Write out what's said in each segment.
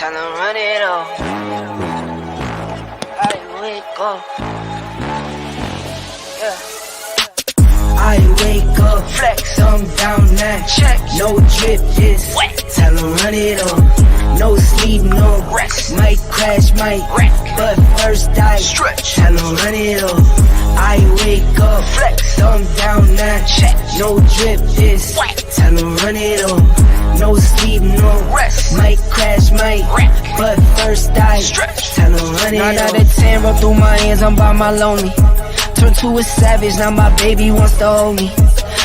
Time to run it up. I wake up. I wake up, flex, thumb down now. Check, no drip, just wet. Tell them run it up. No sleep, no rest. Might crash, might wreck, but first I stretch. Tell them run it up. I wake up, flex, thumb down now. Check, no drip, just wet. Tell them run it up. No sleep, no rest. Might crash, might wreck, but first I stretch. Tell them run it up. 9 out of 10, roll through my hands, I'm by my lonely. Turned to a savage, now my baby wants to hold me.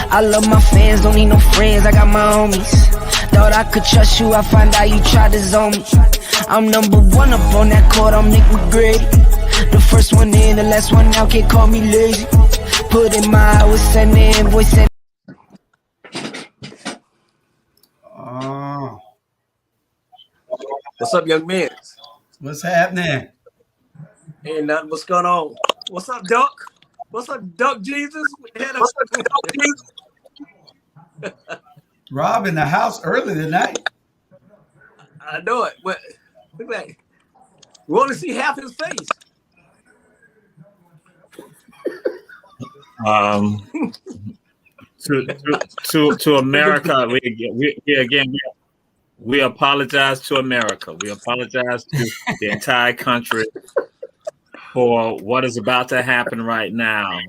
I love my fans, don't need no friends, I got my homies. Thought I could trust you, I find out you tried to zone me. I'm number one up on that court, I'm Nick McGrady. The first one in, the last one out, can't call me lazy. Put in my hours, send the invoice, send. Oh. What's up, young man? What's happening? Ain't nothing. What's going on? What's up, Duck? What's up, Duck Jesus? What's up, Duck Jesus? Rob in the house early tonight. I know it. But look at that. You want to see half his face? To America, we apologize to America. We apologize to the entire country for what is about to happen right now.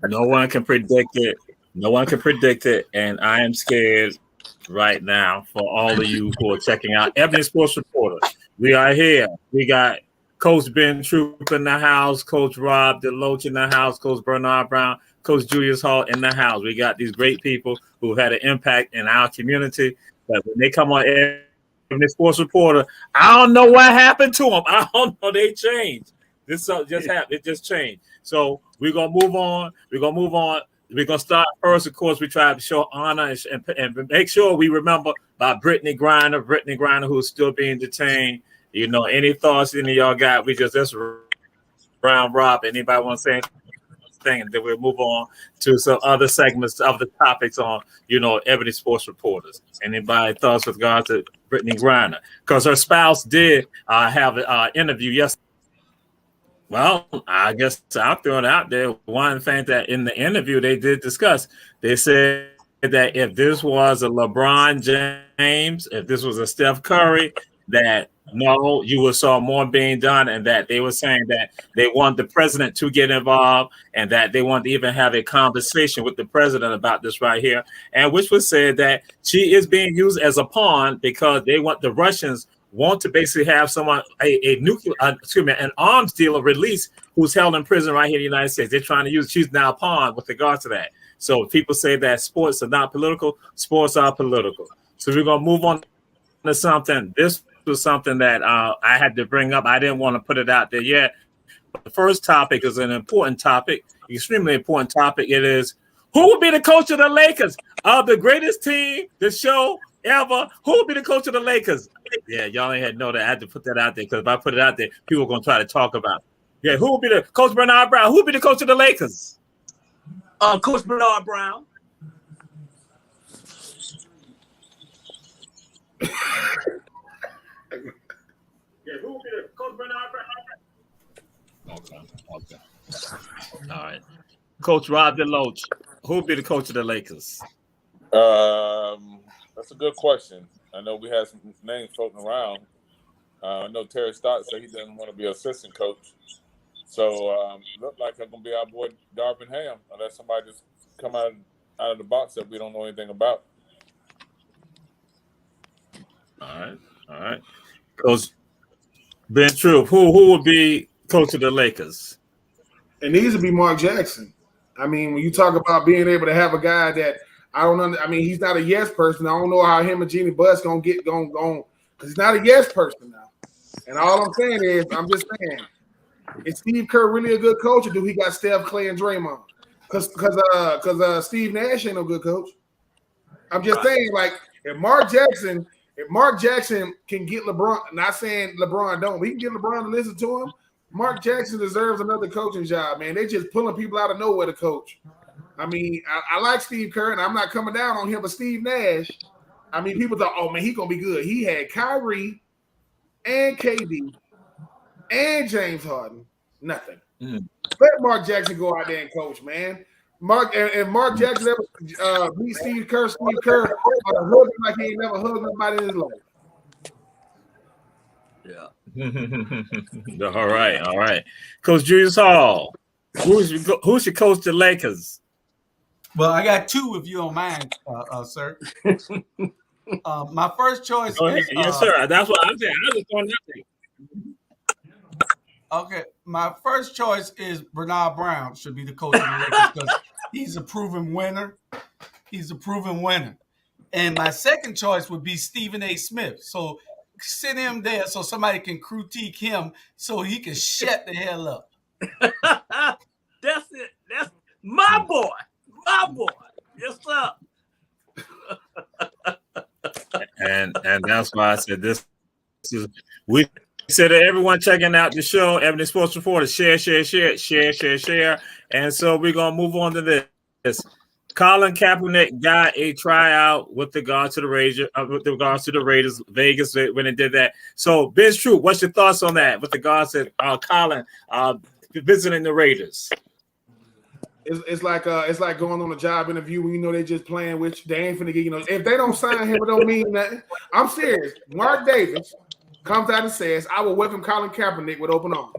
No one can predict it. No one can predict it, and I am scared right now for all of you who are checking out Ebony Sports Reporter. We are here. We got Coach Ben Troop in the house, Coach Rob DeLoach in the house, Coach Bernard Brown, Coach Julius Hall in the house. We got these great people who had an impact in our community. But when they come on Ebony Sports Reporter, I don't know what happened to them. I don't know. They changed. This just happened. It just changed. So we're gonna move on. We're gonna start first. Of course, we try to show honor and make sure we remember about Brittany Griner, who's still being detained. You know, any thoughts any of y'all got? We just round rob. Anybody want to say anything? And then we'll move on to some other segments of the topics on, Ebony Sports Reporters. Anybody thoughts with regard to Brittany Griner? Because her spouse did have an interview yesterday. Well, I guess I'll throw it out there. One thing that in the interview they did discuss, they said that if this was a LeBron James, if this was a Steph Curry, that no, you would saw more being done, and that they were saying that they want the president to get involved, and that they want to even have a conversation with the president about this right here, and which was said that she is being used as a pawn because they want the Russians want to basically have someone an arms dealer release who's held in prison right here in the United States. They're trying to use she's now a pawn with regard to that. So people say that sports are not political, sports are political. So we're gonna move on to something. This was something that I had to bring up. I didn't want to put it out there yet. But the first topic is an important topic, extremely important topic. It is who will be the coach of the Lakers, of the greatest team, the show ever. Who will be the coach of the Lakers? Yeah, y'all ain't had to know that. I had to put that out there because if I put it out there, people are going to try to talk about it. Yeah, who will be the Coach Bernard Brown? Who will be the coach of the Lakers? Coach Bernard Brown. Yeah, who will be the Coach Bernard Brown? Okay. All right. Coach Rob DeLoach, who will be the coach of the Lakers? That's a good question. I know we had some names floating around. I know Terry Stott said he doesn't want to be assistant coach. So look like it's going to be our boy Darvin Ham, unless somebody just come out of the box that we don't know anything about. All right. Coach Ben Troop, who will be coach of the Lakers? It needs to be Mark Jackson. I mean, when you talk about being able to have a guy that he's not a yes person. I don't know how him and Jeannie Buss gonna get going because he's not a yes person now. And all I'm saying is, I'm just saying, is Steve Kerr really a good coach, or do he got Steph, Clay, and Draymond? Because Steve Nash ain't no good coach. I'm just saying, like, if Mark Jackson can get LeBron, not saying LeBron don't, but he can get LeBron to listen to him. Mark Jackson deserves another coaching job, man. They just pulling people out of nowhere to coach. I mean, I like Steve Kerr, and I'm not coming down on him, but Steve Nash, I mean, people thought, oh, man, he's going to be good. He had Kyrie, and KD and James Harden. Nothing. Mm. Let Mark Jackson go out there and coach, man. Mark Jackson ever beat Steve Kerr hugged him like he ain't never hugged nobody in his life. Yeah. All right. Coach Julius Hall, who should coach the Lakers? Well, I got two, if you don't mind, sir. My first choice is yes, sir. That's what I'm saying. I just want nothing. okay. My first choice is Bernard Brown should be the coach of the Lakers because he's a proven winner. And my second choice would be Stephen A. Smith. So send him there so somebody can critique him so he can shut the hell up. That's it. That's my boy. My boy. Yes, sir. And that's why I said this is we said to everyone checking out the show, Ebony Sports Reporter, share. And so we're gonna move on to this. Colin Kaepernick got a tryout with regards to the Raiders, Vegas when they did that. So, Ben Troop, what's your thoughts on that with regards to Colin visiting the Raiders? It's like going on a job interview when you know they just playing with you. They ain't finna get, if they don't sign him, it don't mean nothing. I'm serious. Mark Davis comes out and says, I will welcome Colin Kaepernick with open arms.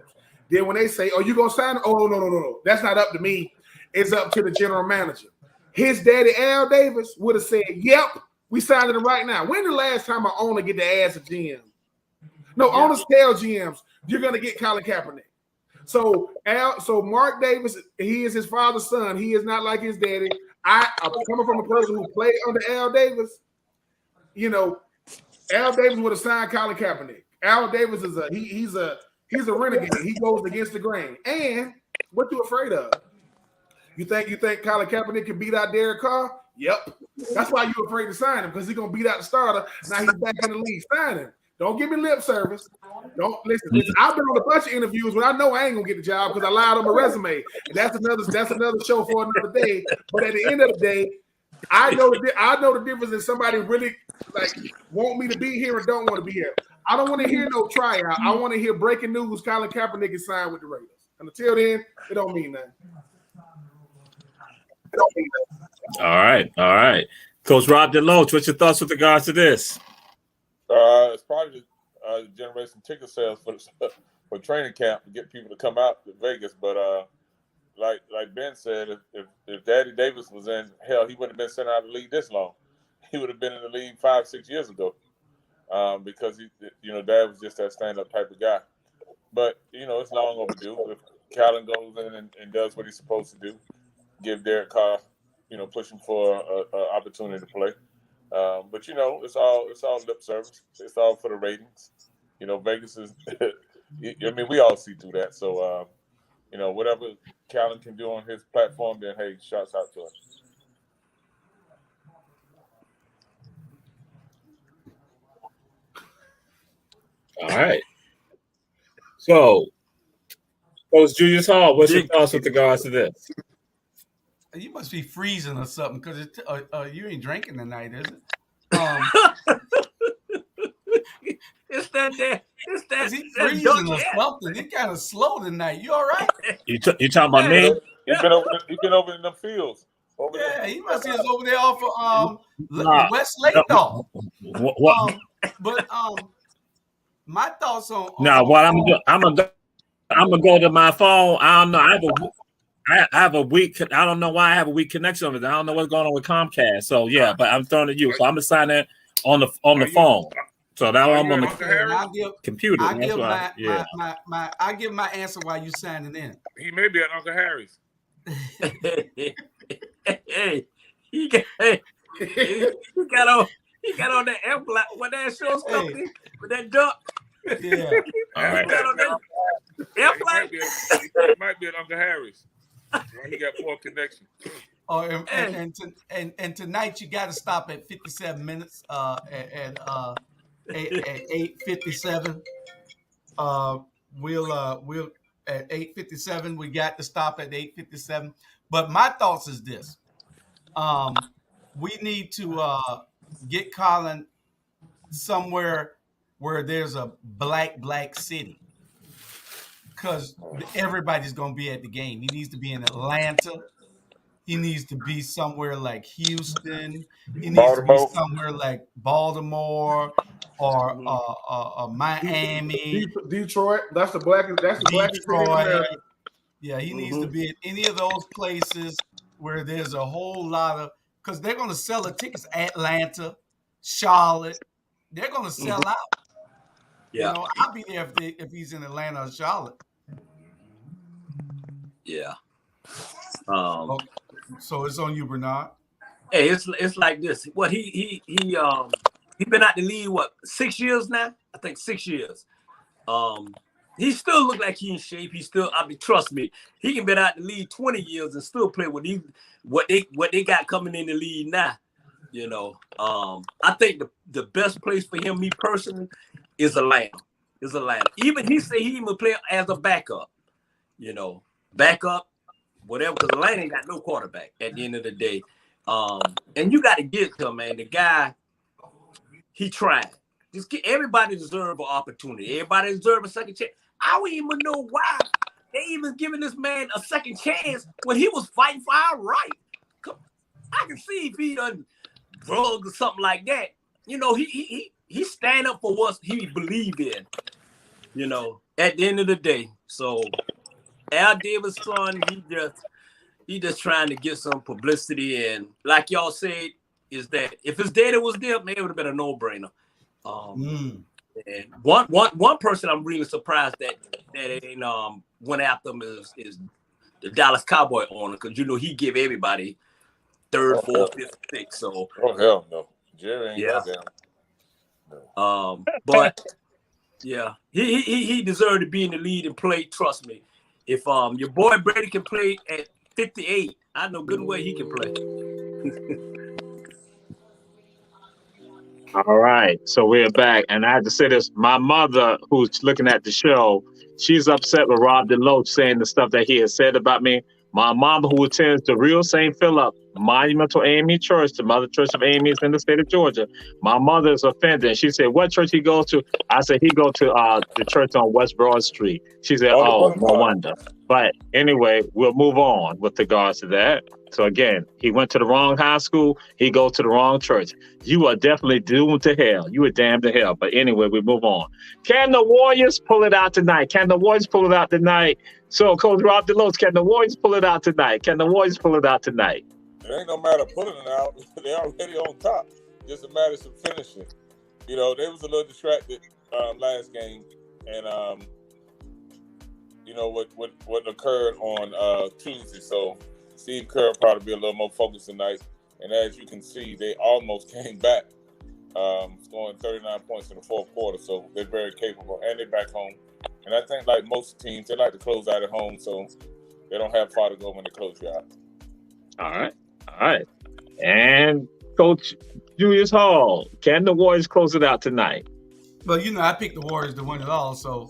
Then when they say, oh, you gonna sign him? Oh, no. That's not up to me. It's up to the general manager. His daddy, Al Davis, would have said, yep, we signed him right now. When the last time an owner get to ask a GM? No, owners tell GMs, you're gonna get Colin Kaepernick. So Mark Davis, he is his father's son. He is not like his daddy. I'm coming from a person who played under Al Davis. Al Davis would have signed Colin Kaepernick. Al Davis is he's a renegade. He goes against the grain. And what you afraid of? You think Colin Kaepernick can beat out Derek Carr? Yep. That's why you're afraid to sign him, because he's gonna beat out the starter. Now he's back in the league. Sign him. Don't give me lip service. Don't listen. I've been on a bunch of interviews when I know I ain't gonna get the job because I lied on my resume. And that's another show for another day. But at the end of the day, I know the difference in somebody really want me to be here and don't want to be here. I don't want to hear no tryout. I want to hear breaking news. Colin Kaepernick is signed with the Raiders. And until then, it don't mean nothing. All right. Coach Rob DeLoach, what's your thoughts with regards to this? It's probably generate some ticket sales for training camp to get people to come out to Vegas. But like Ben said, if Daddy Davis was in, hell, he wouldn't have been sent out of the league this long. He would have been in the league 5-6 years ago, because Dad was just that stand-up type of guy. But it's long overdue. If Callan goes in and does what he's supposed to do, give Derek Carr, pushing for an opportunity to play. But it's all lip service. It's all for the ratings. Vegas is. We all see through that. So, whatever Callan can do on his platform, then hey, shouts out to him. All right. So, Coach Julius Hall, what's your thoughts with regards to this? You must be freezing or something because you ain't drinking tonight, is it? It's that. Is he freezing or something? He kind of slow tonight. You all right? You talking about me? He's been over in the fields. He must be over there off of West Lake Dog. But my thoughts on what I'm gonna go to my phone. I don't know. I have a weak. I don't know why I have a weak connection with it. I don't know what's going on with Comcast. So yeah, but I'm throwing it to you. So I'm gonna sign in on the phone. So now I'm on the computer. I give my answer while you signing in. He may be at Uncle Harry's. Hey, he got on that airplane when that show stuff with that duck. Yeah. All right. Got on that airplane. He might be at Uncle Harry's. He got poor connection. Oh, and tonight you got to stop at 57 minutes. At 8:57. We'll at 8:57. We got to stop at 8:57. But my thoughts is this: we need to get Colin somewhere where there's a black city, because everybody's gonna be at the game. He needs to be in Atlanta. He needs to be somewhere like Houston. He needs to be Baltimore. somewhere like Baltimore or Miami, Detroit. That's the blackest city in Detroit. America. Yeah, he needs to be in any of those places where there's a whole lot of, because they're going to sell the tickets. Atlanta, Charlotte, they're going to sell out. Yeah. You know, I'll be there if he's in Atlanta or Charlotte. Yeah. So it's on you, Bernard. Hey, it's like this. What he been out the league 6 years now? I think 6 years. He still look like he in shape. He still, trust me, he can been out the league 20 years and still play with what they got coming in the league now. You know, I think the best place for him, me personally, is Atlanta. Even he say he even play as a backup. You know, backup, whatever, because Atlanta ain't got no quarterback at the end of the day. And you got to get to him, man. The guy, he tried. Everybody deserve an opportunity. Everybody deserve a second chance. I don't even know why they even giving this man a second chance when he was fighting for our right. I can see if he done drugs or something like that. You know, he stand up for what he believed in. You know, at the end of the day. So Al Davis' son, he just trying to get some publicity, and like y'all said, is that if his daddy was there, man, it would have been a no-brainer. And one person I'm really surprised that ain't went after him is the Dallas Cowboy owner, because you know he give everybody third, fourth, fifth pick. So hell no, Jerry ain't got them. But yeah, he deserved to be in the lead and play. Trust me, if your boy Brady can play at 58, I know good and well he can play. All right, so we're back, and I have to say this: my mother, who's looking at the show, she's upset with Rob DeLoach saying the stuff that he has said about me. My mom, who attends the Real St. Philip Monumental AME Church, the mother church of AME is in the state of Georgia. My mother is offended. She said, "What church he goes to?" I said, "He go to the church on West Broad Street." She said, "Oh, no wonder." But anyway, we'll move on with regards to that. So again, he went to the wrong high school. He goes to the wrong church. You are definitely doomed to hell. You are damned to hell. But anyway, we move on. Can the Warriors pull it out tonight? Can the Warriors pull it out tonight? So, Coach Rob DeLoach, can the Warriors pull it out tonight? Can the Warriors pull it out tonight? It ain't no matter pulling it out. They're already on top. Just a matter of finishing. You know, they was a little distracted last game, and you know what occurred on Tuesday. So Steve Kerr probably be a little more focused tonight. And as you can see, they almost came back, scoring 39 points in the fourth quarter. So they're very capable, and they're back home. And I think, like most teams, they like to close out at home, so they don't have far to go when they close you out. All right. And Coach Julius Hall, can the Warriors close it out tonight? Well, you know, I picked the Warriors to win it all, so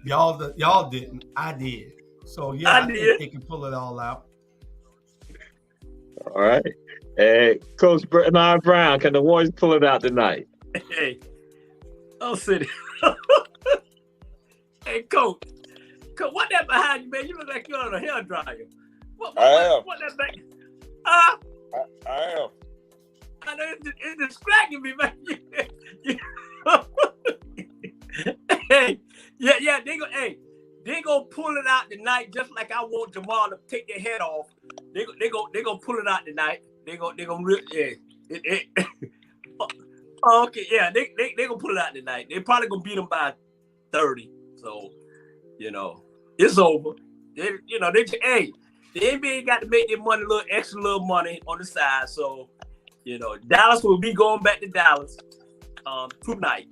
y'all didn't. I did. So yeah, I think they can pull it all out. All right. Hey, Coach Bernard Brown, can the Warriors pull it out tonight? Hey, I'll sit. Hey, Coach, what that behind you, man? You look like you're on a hair dryer. I am. What that back? I am. I know it's distracting me, man. Hey, yeah, they gonna pull it out tonight, just like I want Jamal to take their head off. They gonna pull it out tonight. They gonna really, yeah. Okay, yeah, they gonna pull it out tonight. They probably gonna beat them by 30. So, you know, it's over. The NBA got to make their money extra little money on the side. So, you know, Dallas will be going back to Dallas tonight.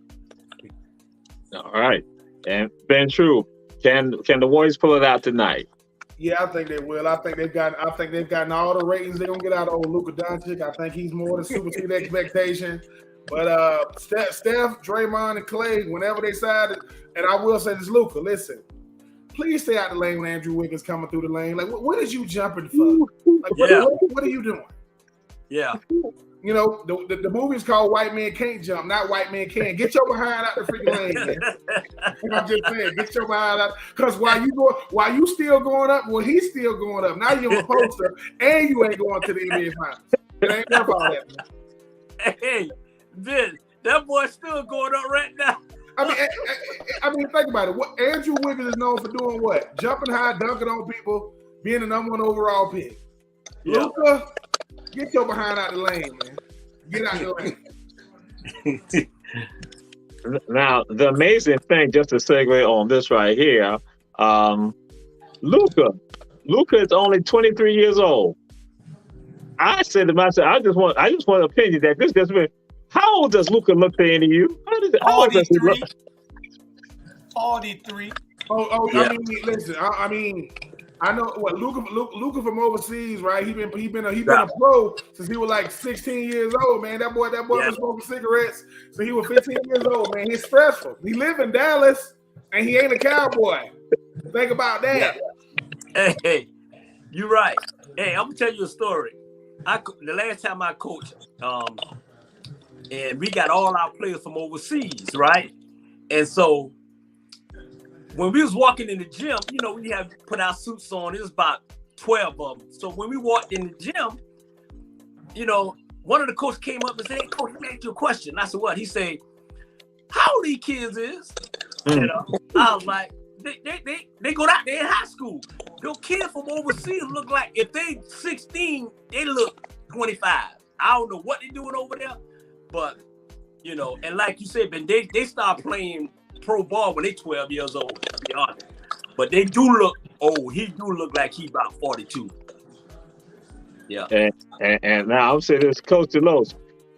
All right. And Ben True, can the Warriors pull it out tonight? Yeah, I think they will. I think they've gotten all the ratings they're gonna get out of old Luka Doncic. I think he's more than super team expectation. But Steph, Draymond, and Clay, whenever they decided, and I will say this, Luka, listen, please stay out the lane when Andrew Wiggins coming through the lane. Like, what is you jumping for? Like, what are you doing? Yeah. You know, the movie's called White Man Can't Jump, not White Man Can. Get your behind out the freaking lane, man. I'm just saying, get your behind out. Because while you still going up, well, he's still going up. Now you're a poster, and you ain't going to the NBA Finals. It ain't worth all that, man. Hey, Vin, that boy's still going up right now. I mean, think about it. What Andrew Wiggins is known for doing what? Jumping high, dunking on people, being the number 1 overall pick. Yeah. Luka, get your behind out the lane, man. Get out the lane. Now, the amazing thing, just to segue on this right here, Luka is only 23 years old. I said to myself, I just want an opinion that this just been. How old does Luka look to any of you? How old does he look? 43. Yeah. I mean, I know what Luka from overseas, right? He been a pro since he was like 16 years old, man. That boy was smoking cigarettes since he was 15 years old, man. He's stressful. He live in Dallas and he ain't a Cowboy. Think about that. Yeah. Hey, you're right. Hey, I'm gonna tell you a story. The last time I coached, and we got all our players from overseas, right? And so when we was walking in the gym, you know, we have put our suits on. It was about 12 of them. So when we walked in the gym, you know, one of the coaches came up and said, "Hey, coach, let me ask you a question." And I said, "What?" He said, "How old these kids is?" You know, I was like, they go out there in high school. Those kids from overseas look like, if they 16, they look 25. I don't know what they doing over there, but, you know, and like you said, Ben, they start playing pro ball when they 12 years old, to be honest. But they do look old. He do look like he about 42. Yeah. And now I'm saying this, Coach DeLoach,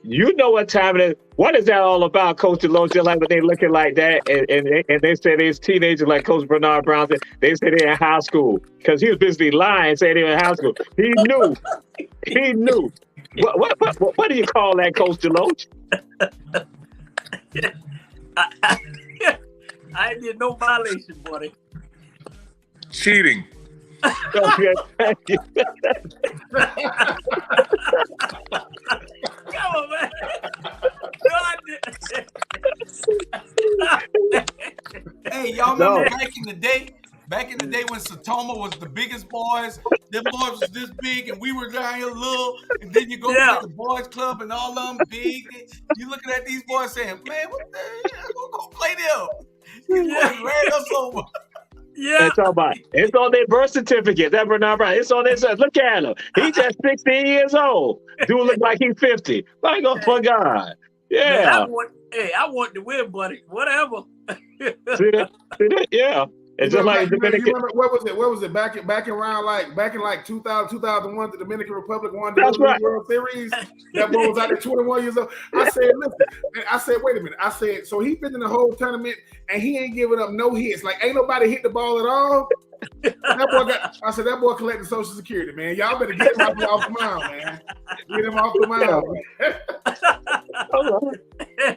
you know what time it is. What is that all about, Coach DeLoach? Just like when they looking like that, and they say they're teenagers, like Coach Bernard Brown said, they say they're in high school because he was basically lying, saying they were in high school. He knew. He knew. What do you call that, Coach DeLoach? I did no violation, buddy. Cheating. Okay, thank you. Come on, man. No, I didn't. Hey, y'all remember back in the day when Satoma was the biggest boys, them boys was this big and we were down here little, and then you go to the boys club and all of them big. You looking at these boys saying, "Man, what the hell? I'm gonna go play them." These boys ran us over. Yeah, it's on their birth certificate. That Bernard Brown. It's on their. Look at him. He's just 16 years old. Dude look like he's 50. Like, oh my God. Yeah. Man, I want to win, buddy. Whatever. See that? Yeah. It's just like Dominican. You remember, what was it? Back in 2000, 2001, the Dominican Republic won the World Series. That boy was out there 21 years old. I said, wait a minute. I said, so he been in the whole tournament and he ain't giving up no hits. Like, ain't nobody hit the ball at all. That boy collecting Social Security, man. Y'all better get him off the mound, man. Get him off the mound.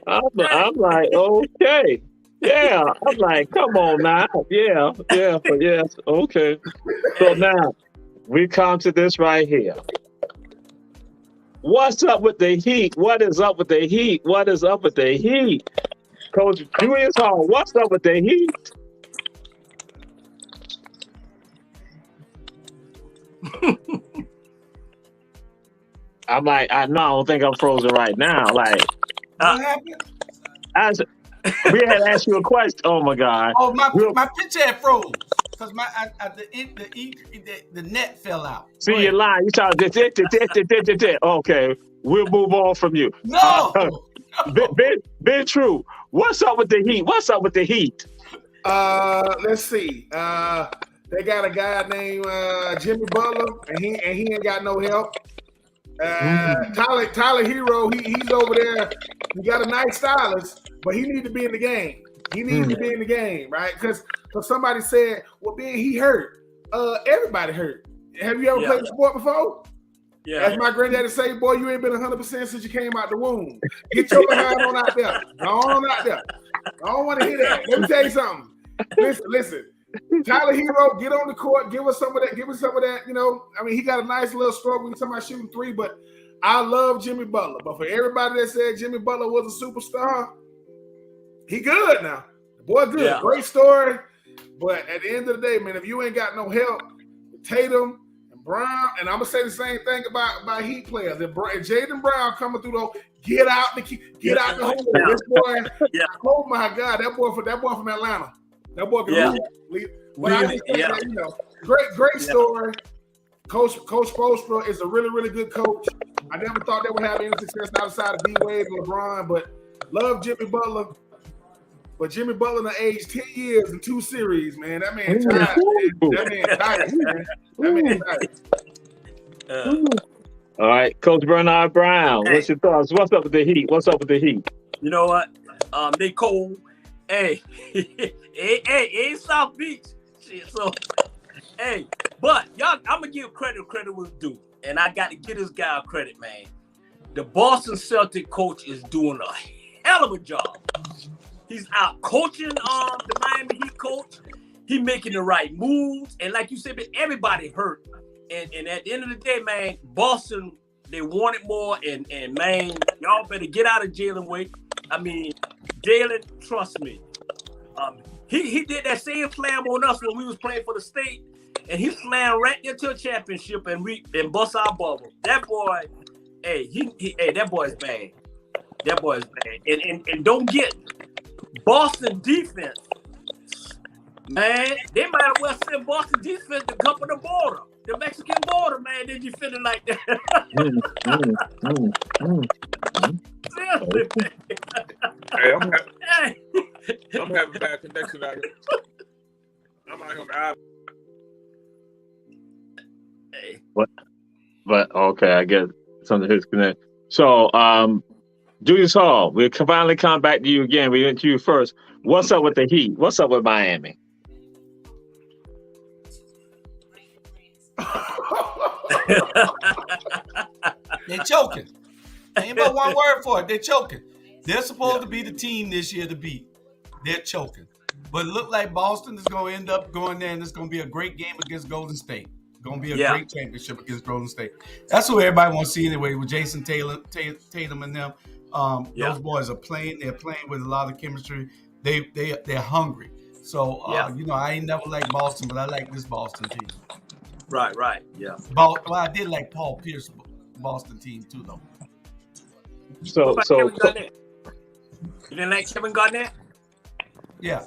I'm like, okay. Yeah, I'm like, come on now. Yeah, okay. So now we come to this right here. What's up with the Heat? What is up with the Heat? What is up with the Heat? Coach Julius Hall, what's up with the Heat? I'm like, I don't think I'm frozen right now. Like, What happened? We had to ask you a question. Oh my God! Oh, my picture had froze because the net fell out. See, you're lying. You talking? Okay, we'll move on from you. No. Ben True. What's up with the Heat? What's up with the Heat? Let's see. They got a guy named Jimmy Butler, and he ain't got no help. Tyler Hero, he's over there. He got a nice stylist, but he needs to be in the game. He needs to be in the game, right? Because somebody said, "Well, Ben, he hurt." Everybody hurt. Have you ever played the sport before? Yeah. As my granddaddy say, "Boy, you ain't been 100% since you came out the womb. Get your behind on out there. Go on out there. I don't want to hear that. Let me tell you something. Listen. Tyler Hero, get on the court, give us some of that. You know, I mean, he got a nice little stroke when he's talking about shooting three, but I love Jimmy Butler, but for everybody that said Jimmy Butler was a superstar, he good now. The boy good. Yeah. Great story. But at the end of the day, man, if you ain't got no help, Tatum and Brown, and I'm gonna say the same thing about Heat players. If Jaden Brown coming through though, get out the hole. Yeah. This boy, Yeah. oh my God, that boy from Atlanta. That boy can lead. But I just think that, you know, great story. Coach Spoelstra is a really, really good coach. I never thought they would have any success outside of D-Wade and LeBron, but love Jimmy Butler. But Jimmy Butler done aged 10 years in 2 series, man. That man tired. That man tired, man. That man tired. All right, Coach Bernard Brown, what's your thoughts? What's up with the Heat? You know what? They cold. Hey, ain't South Beach. Shit, so, hey, but y'all, I'm gonna give credit was due, and I got to give this guy credit, man. The Boston Celtic coach is doing a hell of a job. He's out coaching the Miami Heat coach. He making the right moves, and like you said, everybody hurt. And at the end of the day, man, Boston, they wanted more, and man, y'all better get out of Jalen Wade. I mean, Jalen, trust me. He did that same slam on us when we was playing for the state, and he slammed right into a championship, and bust our bubble. That boy, that boy is bad. That boy is bad. And don't get Boston defense, man. They might as well send Boston defense to cover the border, the Mexican border, man. They defended like that. Seriously, man. Hey, I'm having bad connection out here. I'm out here. Hey. What? But okay, I get something his connect. So, Julius Hall, we'll finally come back to you again. We went to you first. What's up with the Heat? What's up with Miami? They're choking. Ain't but one word for it. They're choking. They're supposed to be the team this year to beat. They're choking. But it look like Boston is going to end up going there, and it's going to be a great game against Golden State. Going to be a great championship against Golden State. That's what everybody wants to see anyway with Jason Tatum and them. Those boys are playing. They're playing with a lot of chemistry. They're hungry. So, I ain't never liked Boston, but I like this Boston team. Right, yeah. Well, I did like Paul Pierce's Boston team too, though. So Kevin Garnett? You didn't like Kevin Garnett? Yeah.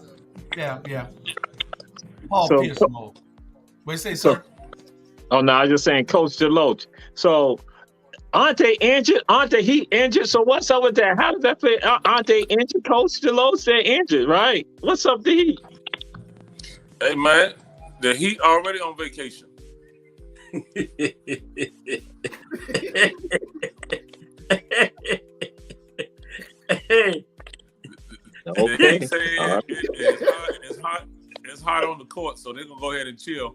Paul Pierce mode. What do you say, sir? Oh no, I was just saying, Coach DeLoach. So, aren't they injured? Aren't the Heat injured? So what's up with that? How does that fit? Aren't they injured, Coach DeLoach? They're injured, right? What's up, the Heat? Hey man, the Heat already on vacation. Okay. They say it's hot on the court, so they're gonna go ahead and chill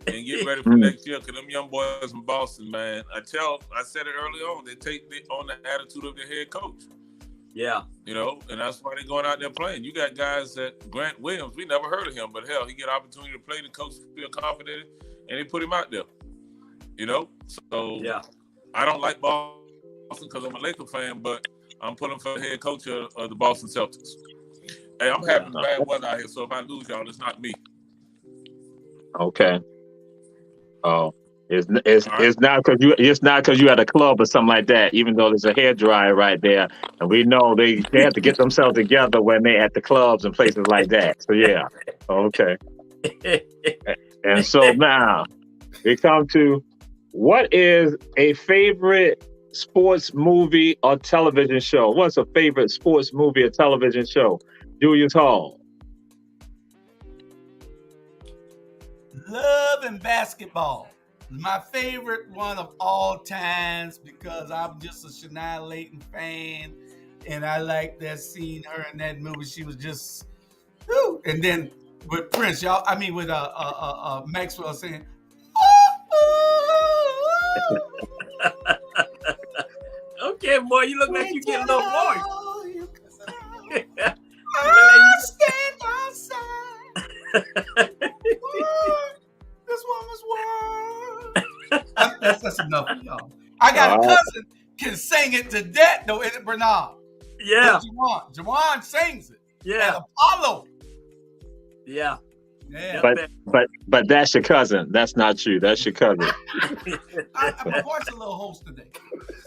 and get ready for next year. Cause them young boys from Boston, man, I said it early on. They take on the attitude of their head coach. Yeah, and that's why they're going out there playing. You got guys that Grant Williams, we never heard of him, but hell, he get an opportunity to play. The coach feel confident, and they put him out there. So yeah. I don't like Boston because I'm a Laker fan, but I'm pulling for the head coach of the Boston Celtics. Hey, I'm having bad weather out here, so if I lose y'all, it's not me. Okay. Oh, it's not because you at a club or something like that. Even though there's a hairdryer right there, and we know they have to get themselves together when they're at the clubs and places like that. So yeah, okay. And so now we come to what is a favorite sports movie or television show? What's a favorite sports movie or television show? Julius Hall. Love and Basketball. My favorite one of all times because I'm just a Shania Layton fan, and I like that scene, her in that movie. She was just, whew. And then with Prince, with Maxwell saying, Okay, boy, you look like you get a little voice. Stand outside. This woman's world. That's enough for y'all. I got a cousin. can sing it to death, though, isn't it, Bernard? Yeah. Jawan sings it. Yeah. And Apollo. Yeah. Yeah. But that's your cousin. That's not you. That's your cousin. My voice a little hoarse today.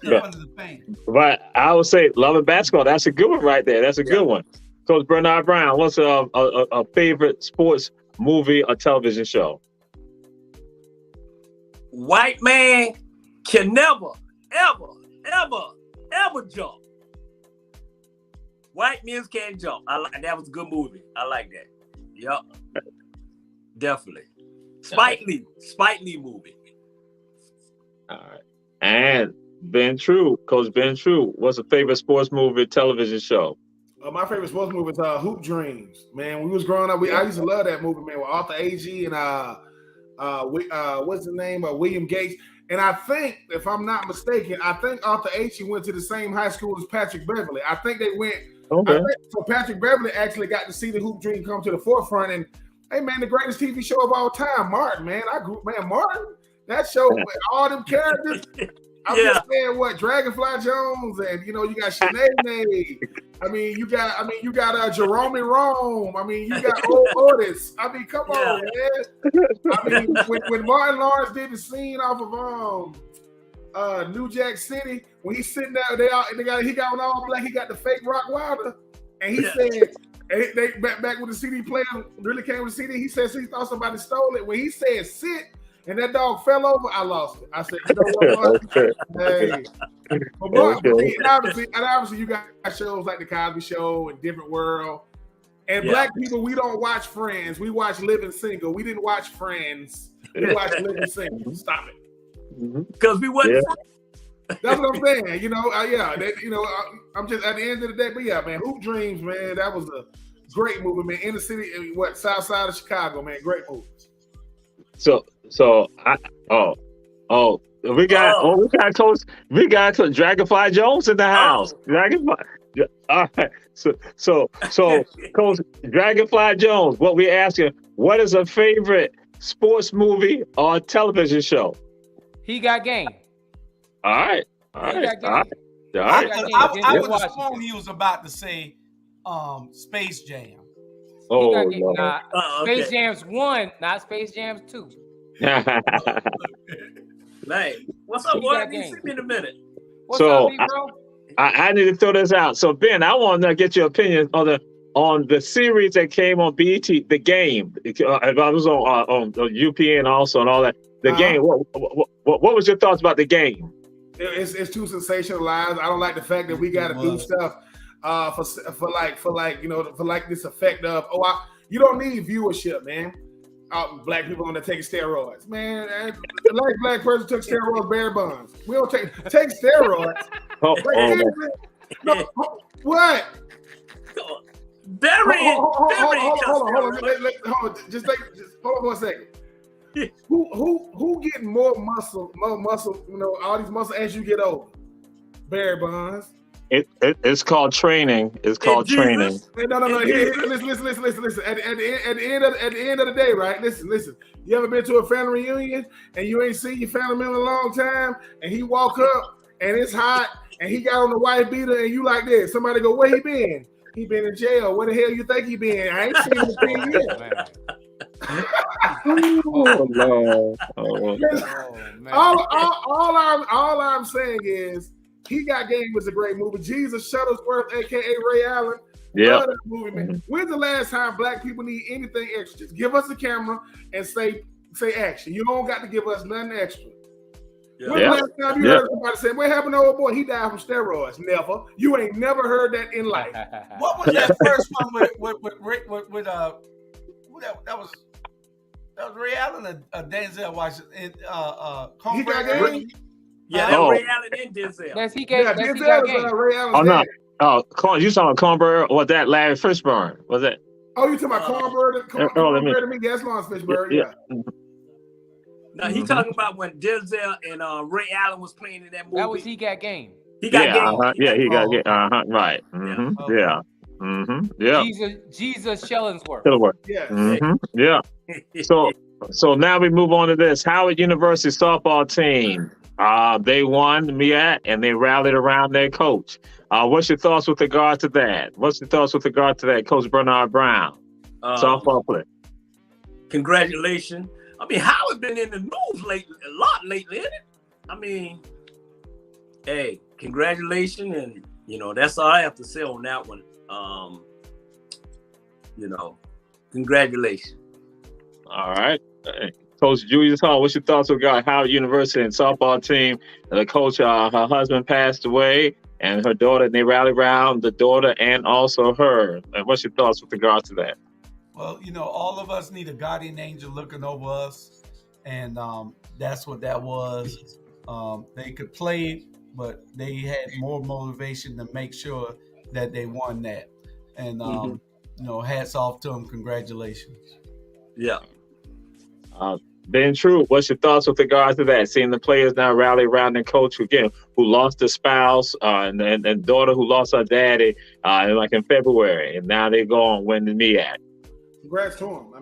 Yeah. Under the pain. But I would say Love and Basketball. That's a good one right there. That's a good one. Coach Bernard Brown, what's a favorite sports movie or television show? White man can never, ever jump. White men can't jump. That was a good movie. I like that. Yep. Definitely. Spike Lee movie. All right. And Coach Ben True, what's a favorite sports movie, television show? My favorite sports movie is Hoop Dreams. Man, when we was growing up, I used to love that movie, man, with Arthur Agee and what's the name? William Gates. And I think, if I'm not mistaken, Arthur Agee went to the same high school as Patrick Beverly. I think they went. Okay. So Patrick Beverly actually got to see the Hoop Dream come to the forefront. And hey, man, the greatest TV show of all time, Martin. Man, Martin. That show with all them characters. I'm just saying, Dragonfly Jones, and you got Shanae. You got Jerome Rome. You got Old Otis. Come on, man. When Martin Lawrence did the scene off of New Jack City, when he's sitting there, he got on all black, he got the fake Rock Wilder, and he said, they back when the CD player really came with the CD, he said he thought somebody stole it. When he said sit, and that dog fell over, I lost it. I said, hey. And obviously you got shows like The Cosby Show and Different World. And black people, we don't watch Friends. We watch Living Single. We didn't watch Friends. We watch Living Single. Stop it. Because we wasn't That's what I'm saying. I'm just at the end of the day, but yeah, man, Hoop Dreams, man, that was a great movie, man. Inner city, south side of Chicago, man, great movie. We got Dragonfly Jones in the house. Dragonfly. All right. So Coach Dragonfly Jones, what we asking, what is a favorite sports movie or television show? He Got Game. All right. I would assume he was about to say Space Jam. Space Jam's 1, not Space Jam's 2. Man, what's up, boy? You see me in a minute. What's up, bro? I need to throw this out. So Ben, I want to get your opinion on the series that came on BET, The Game. I was on UPN also and all that. The Game. What was your thoughts about The Game? It's too sensationalized. I don't like the fact that we got to do stuff for this effect of you don't need viewership, man. Black people on there taking steroids, man. The last black person took steroids, Barry Bonds. We don't take steroids. No, what? Barry. Hold on. Just hold on for a second. Who getting more muscle? All these muscles as you get older. Barry Bonds. It's called training. It's called training. No. Listen. At the end of the day, right? Listen. You ever been to a family reunion and you ain't seen your family member in a long time, and he walk up and it's hot and he got on the white beater and you like this? Somebody go, where he been? He been in jail. Where the hell you think he been? I ain't seen him in 10 years. All I'm saying is, He Got Game was a great movie. Jesus Shuttlesworth, aka Ray Allen. Yeah. Love that movie, man. When's the last time black people need anything extra? Just give us a camera and say action. You don't got to give us nothing extra. Yeah. When's the last time you heard somebody say, what happened to old boy? He died from steroids. Never. You ain't never heard that in life. What was that first one with that was Ray Allen and Denzel Washington. He Got Game? Yeah, Ray Allen and Denzel. Denzel is Ray Allen's dad. You talking about Cornbird or that Larry Fishburne? Was that? Oh, you talking about Cornbird? Cornbird and me? That's Lawrence Fishburne, yeah. No, he talking about when Denzel and Ray Allen was playing in that movie. That was He Got Game. He Got Game. He Got Game. Right. Mm-hmm. Yeah. Mm-hmm. Yeah. Jesus Shuttlesworth. Yeah. Mm-hmm. Yeah. So now we move on to this. Howard University softball team They won the MEAC and they rallied around their coach. What's your thoughts with regard to that? Coach Bernard Brown, softball player? Congratulations. I mean, Howard's been in the news a lot lately, isn't it? I mean, hey, congratulations, and that's all I have to say on that one. Congratulations. All right. Coach Julius Hall, what's your thoughts regarding Howard University and softball team? The coach, her husband passed away, and her daughter, and they rallied around the daughter and also her. And what's your thoughts with regard to that? Well, all of us need a guardian angel looking over us, and that's what that was. They could play, but they had more motivation to make sure that they won that. And, hats off to them. Congratulations. Yeah. Ben True, what's your thoughts with regard to that? Seeing the players now rally around their coach again, who lost a spouse and daughter who lost her daddy in February, and now they go and win the MEAC. Congrats to him. I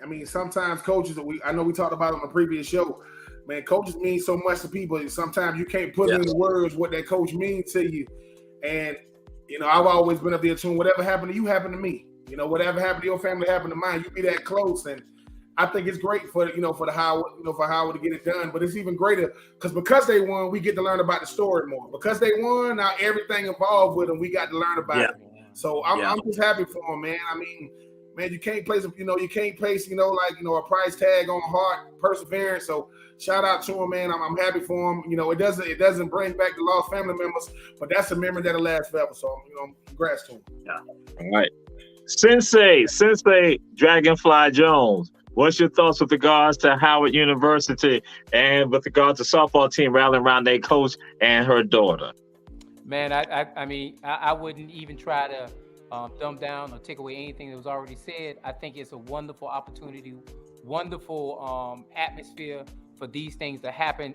mean, sometimes coaches, I know we talked about on the previous show, man, coaches mean so much to people. Sometimes you can't put into words what that coach means to you. And, I've always been up there too. Whatever happened to you happened to me. Whatever happened to your family happened to mine. You be that close. And I think it's great for the Howard, for Howard to get it done. But it's even greater because they won, we get to learn about the story more. Because they won, now everything involved with them, we got to learn about it. So I'm just happy for them, man. I mean, man, you can't place a price tag on heart, perseverance. So shout out to him, man. I'm happy for him. It doesn't bring back the lost family members, but that's a memory that'll last forever. So congrats to him. Yeah. All right. Sensei Dragonfly Jones, what's your thoughts with regards to Howard University and with regards to softball team rallying around their coach and her daughter? Man, I wouldn't even try to dumb down or take away anything that was already said. I think it's a wonderful opportunity, wonderful atmosphere for these things to happen.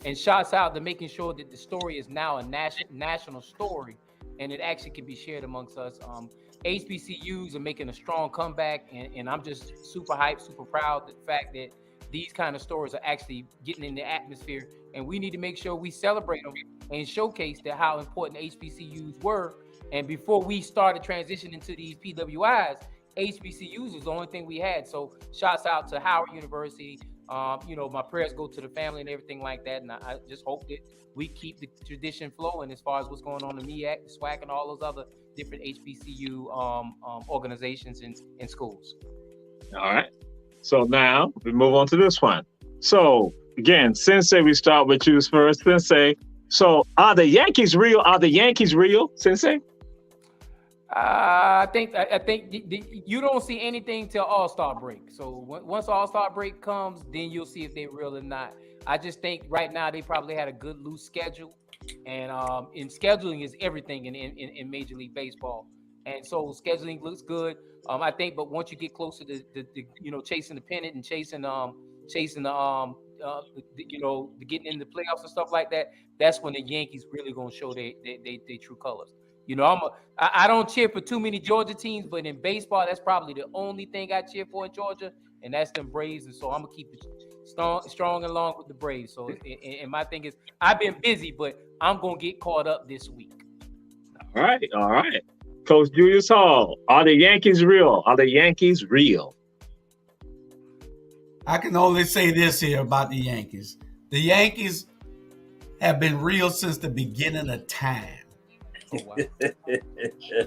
And shouts out to making sure that the story is now a national story, and it actually can be shared amongst us. HBCUs are making a strong comeback, and I'm just super hyped, super proud of the fact that these kind of stories are actually getting in the atmosphere, and we need to make sure we celebrate them and showcase how important HBCUs were. And before we started transitioning to these PWIs, HBCUs was the only thing we had. So shouts out to Howard University. My prayers go to the family and everything like that. And I just hope that we keep the tradition flowing as far as what's going on in the MEAC, the SWAC, and all those other different HBCU organizations and schools. All right. So now we move on to this one. So again, Sensei, we start with you first. Sensei, so are the Yankees real? Sensei? I think you don't see anything till All-Star break. So once All-Star break comes, then you'll see if they're real or not. I just think right now they probably had a good loose schedule, and in scheduling is everything in Major League Baseball, and so scheduling looks good. I think, but once you get closer to chasing the pennant and chasing the getting in the playoffs and stuff like that, that's when the Yankees really gonna show their true colors. I don't cheer for too many Georgia teams, but in baseball, that's probably the only thing I cheer for in Georgia, and that's them Braves. And so I'm gonna keep it strong along with the Braves. So, and my thing is, I've been busy, but I'm gonna get caught up this week. All right. Coach Julius Hall, are the Yankees real? I can only say this here about the Yankees. The Yankees have been real since the beginning of time. Oh, wow.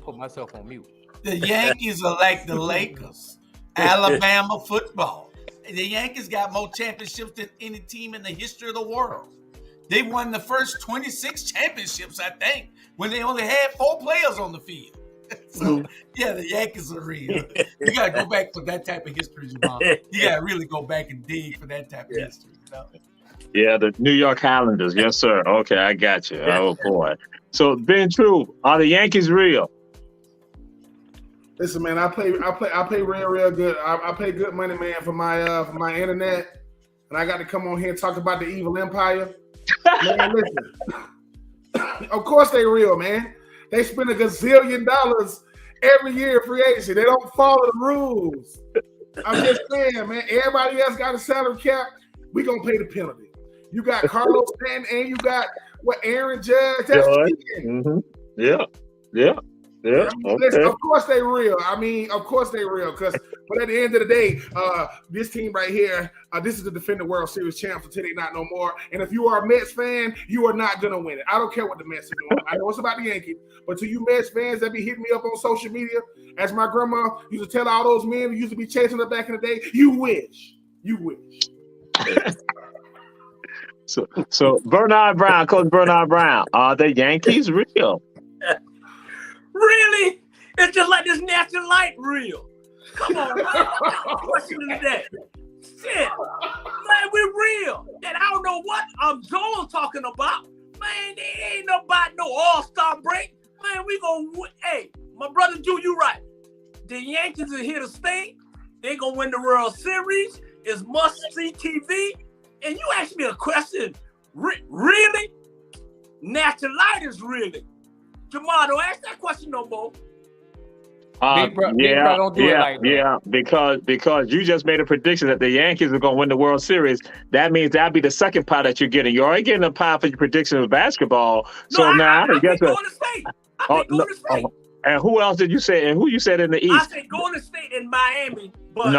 Put myself on mute. The Yankees are like the Lakers, Alabama football. The Yankees got more championships than any team in the history of the world. They won the first 26 championships, I think, when they only had 4 players on the field. So, yeah, the Yankees are real. You got to go back for that type of history, Jamal. You got to really go back and dig for that type of history. Yeah, the New York Highlanders. Yes, sir. Okay, I got you. Oh, boy. So, Ben True, are the Yankees real? Listen, man, I pay real good. I pay good money, man, for my internet, and I got to come on here and talk about the evil empire. Man, listen. Of course they real, man. They spend $1 gazillion every year free agency. They don't follow the rules. I'm just saying, man. Everybody else got a salary cap. We gonna pay the penalty. You got Carlos Stanton, and you got Aaron Judge. That's Yeah. Listen, of course they real. I mean, of course they real. But at the end of the day, this team right here, this is the defending World Series champs until they not no more. And if you are a Mets fan, you are not gonna win it. I don't care what the Mets are doing. I know it's about the Yankees, but to you Mets fans that be hitting me up on social media, as my grandma used to tell all those men who used to be chasing her back in the day, you wish. So Bernard Brown, Coach Bernard Brown, are the Yankees real? Really? It's just like this natural light real. Come on, man. Question of the day. Shit. Man, we real. And I don't know what Joel's talking about. Man, there ain't nobody no all-star break. Man, we gonna win. Hey, my brother Drew, you right. The Yankees are here to stay. They gonna win the World Series. It's must-see TV. And you asked me a question. Really? Natural light is really. Jamal, don't ask that question no more. Big bro don't do it like that. Because you just made a prediction that the Yankees are going to win the World Series. That means that'll be the second pie that you're getting. You're already getting a pie for your prediction of basketball. So now I guess Golden State. I think Golden State. And who else did you say? And who you said in the East? I said Golden State in Miami. But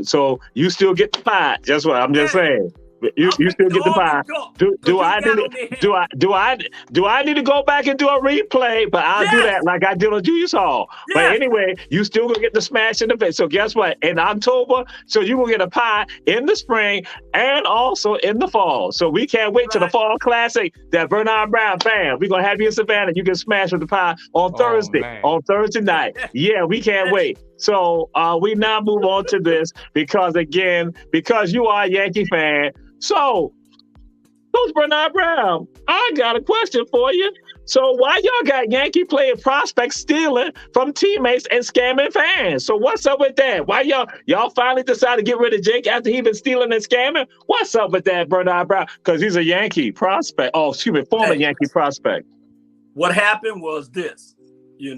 so you still get the pie. That's what I'm just saying. You still get the pie. Do I need to go back and do a replay? But I'll do that like I did on Julius Hall. Yes. But anyway, you still gonna get the smash in the face. So guess what? In October, so you will get a pie in the spring and also in the fall. So we can't wait till the fall classic that Bernard Brown fan. We're gonna have you in Savannah. You can smash with the pie on Thursday. On Thursday night. Yeah, we can't wait. So we now move on to this because you are a Yankee fan. So, Coach Bernard Brown, I got a question for you. So why y'all got Yankee player prospects stealing from teammates and scamming fans? So what's up with that? Why y'all finally decided to get rid of Jake after he been stealing and scamming? What's up with that, Bernard Brown? Because he's a Yankee prospect. Oh, excuse me, former Yankee prospect. What happened was this, the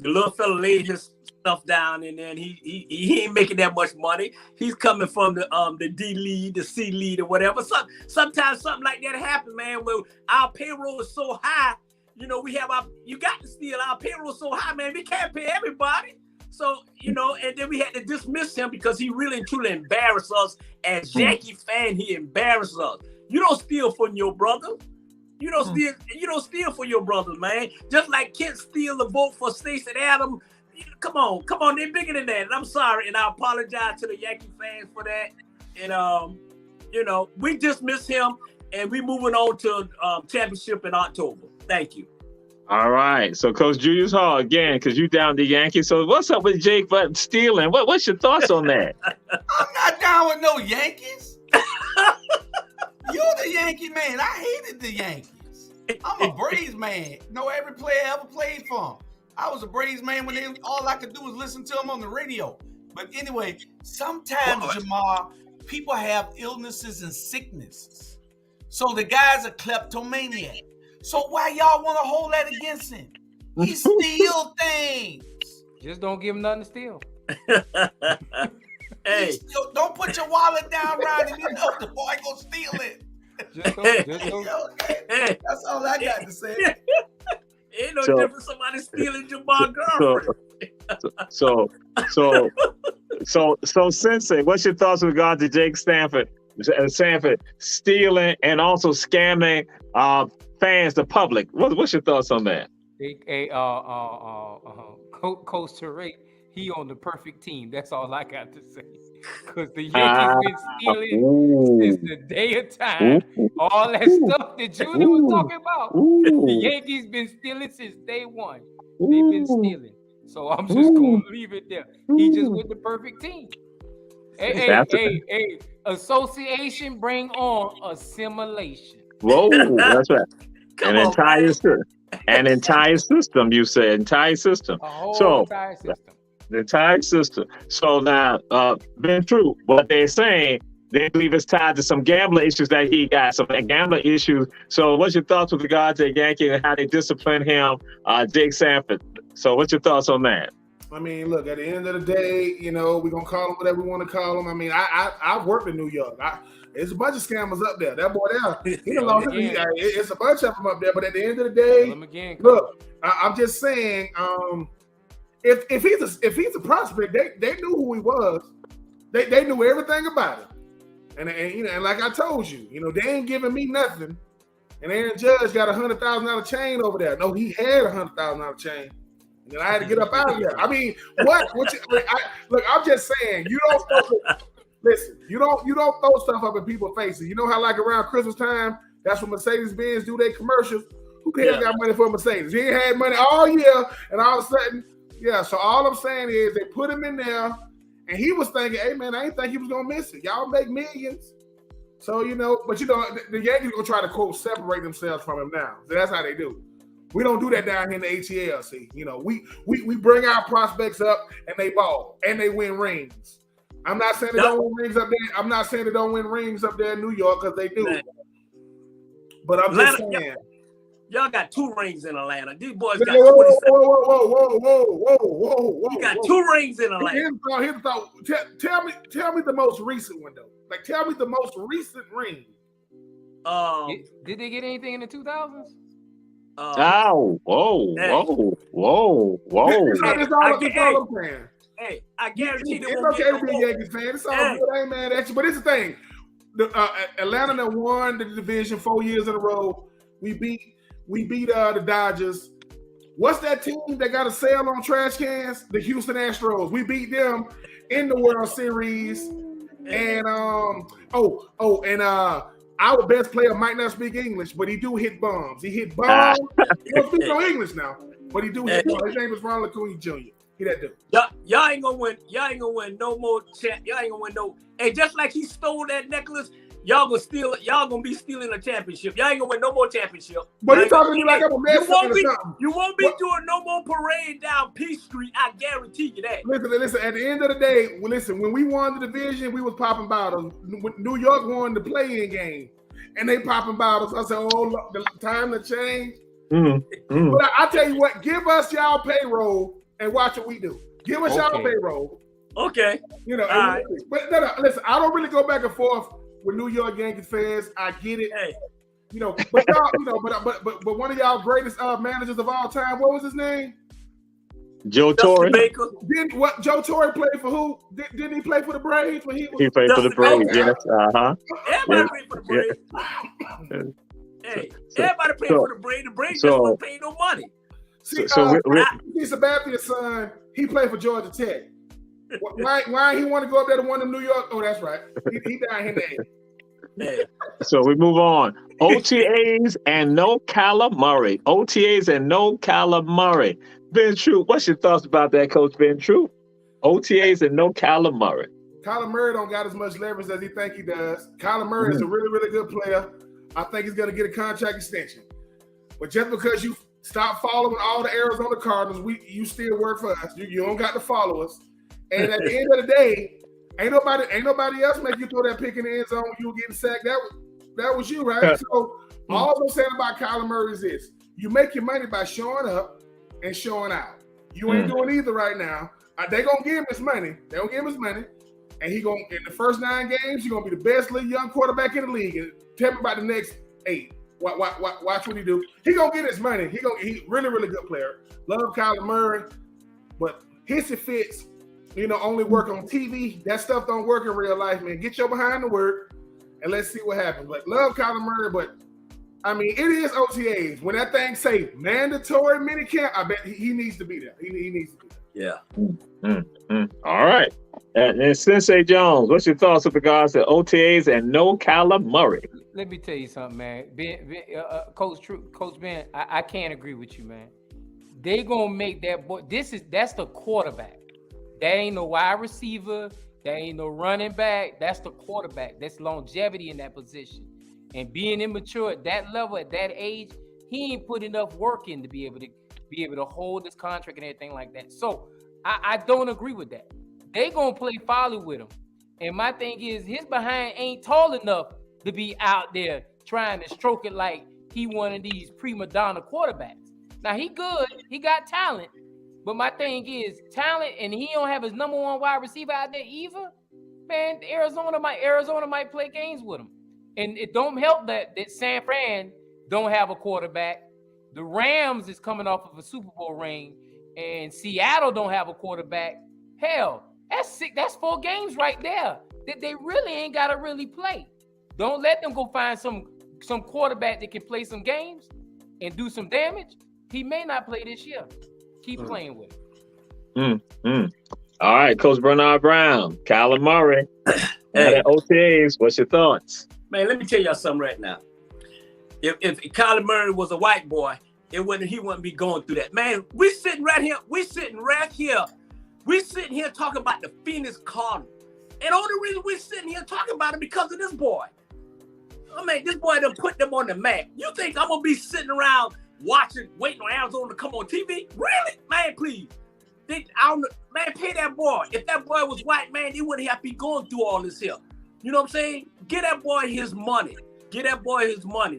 little fella laid his stuff down, and then he ain't making that much money. He's coming from the D league, the C league, or whatever. Sometimes something like that happen, man. Where our payroll is so high, you got to steal. Our payroll so high, man. We can't pay everybody. So and then we had to dismiss him because he really and truly embarrassed us as Yankee fan. He embarrassed us. You don't steal from your brother. You don't steal for your brother, man. Just like Kent steal the vote for Stacey Adams. Come on, they're bigger than that. And I'm sorry, and I apologize to the Yankee fans for that. And we dismiss him, and we moving on to championship in October. Thank you. All right. So Coach Julius Hall again, because you down the Yankees. So what's up with Jake Button stealing? What's your thoughts on that? I'm not down with no Yankees. You're the Yankee man. I hated the Yankees. I'm a Braves man. Know every player ever played for them. I was a Braves man when all I could do was listen to them on the radio. But anyway, sometimes, Jamal, people have illnesses and sicknesses. So the guy's a kleptomaniac. So why y'all want to hold that against him? He steal things. Just don't give him nothing to steal. Hey, don't put your wallet down, Ronnie. You know the boy gonna steal it. Just don't. Okay. That's all I got to say. Ain't no difference somebody stealing Jamal's girlfriend. So Sensei, what's your thoughts with regard to Jake Sanford stealing and also scamming fans, the public? What's your thoughts on that? Coach Terray, he on the perfect team. That's all I got to say. Because the Yankees been stealing since the day of time. All that stuff that Judy was talking about. The Yankees been stealing since day one. They've been stealing. So I'm just going to leave it there. He just with the perfect team. Hey, association bring on assimilation. Whoa, that's right. An entire system, you said. Entire system. A whole entire system. The entire system. So now, been true. What they're saying, they believe it's tied to some gambling issues that he got, some gambling issues. So what's your thoughts with regard to Yankee and how they discipline him, Jake Sanford? So what's your thoughts on that? I mean, look, at the end of the day, you know, we're going to call them whatever we want to call them. I mean, I've worked in New York. There's a bunch of scammers up there. That boy there, he done lost it. It's a bunch of them up there. But at the end of the day, look, I'm just saying, if he's a prospect, they knew who he was. They knew everything about him. And you know, and like I told you, you know, they ain't giving me nothing. And Aaron Judge got $100,000 chain over there. No, he had $100,000 chain. And then I had to get up out of there. I mean, look, I'm just saying, you don't throw stuff up in people's faces. You know how like around Christmas time, that's when Mercedes-Benz do their commercials. Who the hell got money for Mercedes? He ain't had money all year, and all of a sudden, yeah. So all I'm saying is they put him in there, and he was thinking, hey man, I didn't think he was gonna miss it. Y'all make millions. So, you know, but you know, the Yankees gonna try to quote separate themselves from him now. So that's how they do. We don't do that down here in the ATL. See, you know, we bring our prospects up and they ball and they win rings. I'm not saying they don't win rings up there. I'm not saying they don't win rings up there in New York because they do. Man. But I'm just saying. Y'all got 2 rings in Atlanta. These boys got 27. Whoa. You got 2 rings in Atlanta. Here's the thought. Tell me the most recent one though. Like, tell me the most recent ring. Did they get anything in the 2000s? Whoa. Hey, I guarantee they it's won't okay to be a Yankees fan. It's all good. I ain't mad at you. But it's the thing. Atlanta won the division 4 years in a row. We beat the Dodgers. What's that team that got a sale on trash cans? The Houston Astros. We beat them in the World Series. And our best player might not speak English, but he do hit bombs. He hit bombs. He don't speak no English now, but he do hit bombs. His name is Ron LaCunha Jr. He that dude. Y'all ain't gonna win. Y'all ain't gonna win no more. Y'all ain't gonna win no. Hey, just like he stole that necklace, y'all gonna steal it. Y'all gonna be stealing a championship. Y'all ain't gonna win no more championship. But you talking to me like I'm a mess. You won't be doing no more parade down Peace Street. I guarantee you that. Listen. At the end of the day, when we won the division, we was popping bottles. New York won the play-in game, and they popping bottles. I said, "Oh, look, the time to change." Mm-hmm. But I tell you what, give us y'all payroll and watch what we do. Give us y'all payroll. Okay. You know, but no, listen, I don't really go back and forth with New York Yankees fans. I get it. Hey. You know, but y'all, you know, but one of y'all greatest managers of all time, what was his name? Joe Torre. Joe Torre played for who? Didn't he play for the Braves when he played for the Braves, yes. Everybody played for the Braves. Hey, everybody played for the Braves. The Braves just wouldn't pay no money. See, Sabathia's son, he played for Georgia Tech. Why he want to go up there to one of New York? Oh, that's right. He down here there. So we move on. OTAs and no Kyler Murray. OTAs and no Kyler Murray. Ben True, what's your thoughts about that, Coach Ben True? OTAs and no Kyler Murray. Kyler Murray don't got as much leverage as he think he does. Kyler Murray is a really, really good player. I think he's going to get a contract extension. But just because you stop following all the Arizona Cardinals, you still work for us. You don't got to follow us. And at the end of the day, ain't nobody else make you throw that pick in the end zone. You were getting sacked. That was you, right? So all I'm saying about Kyler Murray is this: you make your money by showing up and showing out. You ain't doing either right now. They gonna give him his money. They gonna give him his money, and he gonna in the first 9 games, he's gonna be the best little young quarterback in the league. And tell me about the next 8. Watch what he do. He gonna get his money. He really, really good player. Love Kyler Murray, but hissy fits. You know, only work on TV. That stuff don't work in real life, man. Get your behind to work, and let's see what happens. But love Kyler Murray, but I mean, it is OTAs. When that thing say mandatory minicamp, I bet he needs to be there. He needs to be there. Yeah. All right. And Sensei Jones, what's your thoughts with regards to OTAs and no Kyler Murray? Let me tell you something, man. Coach Ben, I can't agree with you, man. They gonna make that boy. That's the quarterback. That ain't no wide receiver. That ain't no running back. That's the quarterback. That's longevity in that position. And being immature at that level, at that age, he ain't put enough work in to be able to hold this contract and everything like that. So I don't agree with that. They gonna play folly with him. And my thing is, his behind ain't tall enough to be out there trying to stroke it like he one of these prima donna quarterbacks. Now he good. He got talent. But my thing is talent, and he don't have his number one wide receiver out there either. Man, Arizona might play games with him. And it don't help that San Fran don't have a quarterback. The Rams is coming off of a Super Bowl ring, and Seattle don't have a quarterback. Hell, that's 4 games right there that they really ain't got to really play. Don't let them go find some quarterback that can play some games and do some damage. He may not play this year. Keep playing with him. All right, Coach Bernard Brown, Kyler Murray, Hey. OTAs. What's your thoughts? Man, let me tell y'all something right now. If Kyler Murray was a white boy, he wouldn't be going through that. Man, we sitting here talking about the Phoenix Cardinals. And the only reason we're sitting here talking about it because of this boy. I mean, this boy done put them on the map. You think I'm gonna be sitting around waiting on Arizona to come on TV? Really? Man, please. Man, pay that boy. If that boy was white, man, he wouldn't have to be going through all this here. You know what I'm saying? Get that boy his money.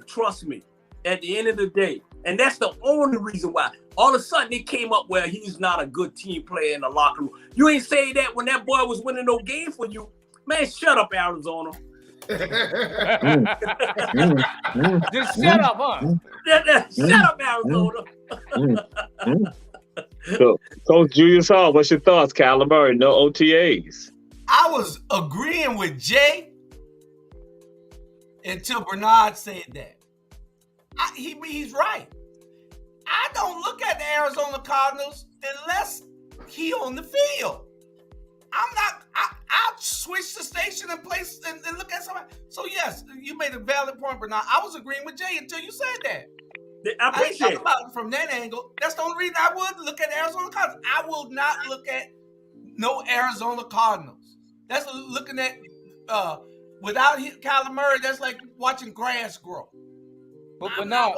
Trust me. At the end of the day. And that's the only reason why. All of a sudden, it came up where he's not a good team player in the locker room. You ain't say that when that boy was winning no game for you. Man, shut up, Arizona. Just shut up, huh? Shut up, Arizona. So, Coach Julius Hall, what's your thoughts? Kyler Murray, no OTAs. I was agreeing with Jay until Bernard said that. He's right. I don't look at the Arizona Cardinals unless he on the field. I'll switch the station and place and look at somebody. So yes, you made a valid point, Bernard. I was agreeing with Jay until you said that. I appreciate it. About it from that angle. That's the only reason I would look at the Arizona Cardinals. I will not look at no Arizona Cardinals. That's looking at without Kyler Murray. That's like watching grass grow. But Bernard,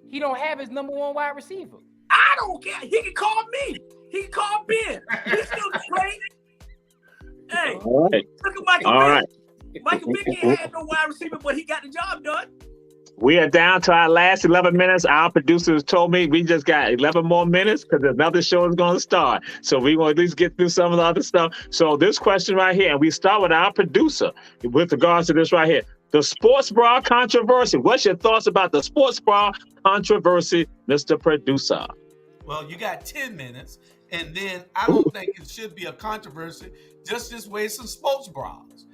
he don't have his number one wide receiver. I don't care. He can call me. He can call Ben. He's still great. Hey, all right. Look at Michael all Vick. right. Michael Vick ain't had no wide receiver, but he got the job done. We are down to our last 11 minutes. Our producers told me we just got 11 more minutes because another show is going to start. So we want to at least get through some of the other stuff. So this question right here, and we start with our producer with regards to this right here. The sports bra controversy. What's your thoughts about the sports bra controversy, Mr. Producer? Well, you got 10 minutes, and then I don't think it should be a controversy. Just this way, some sports bras.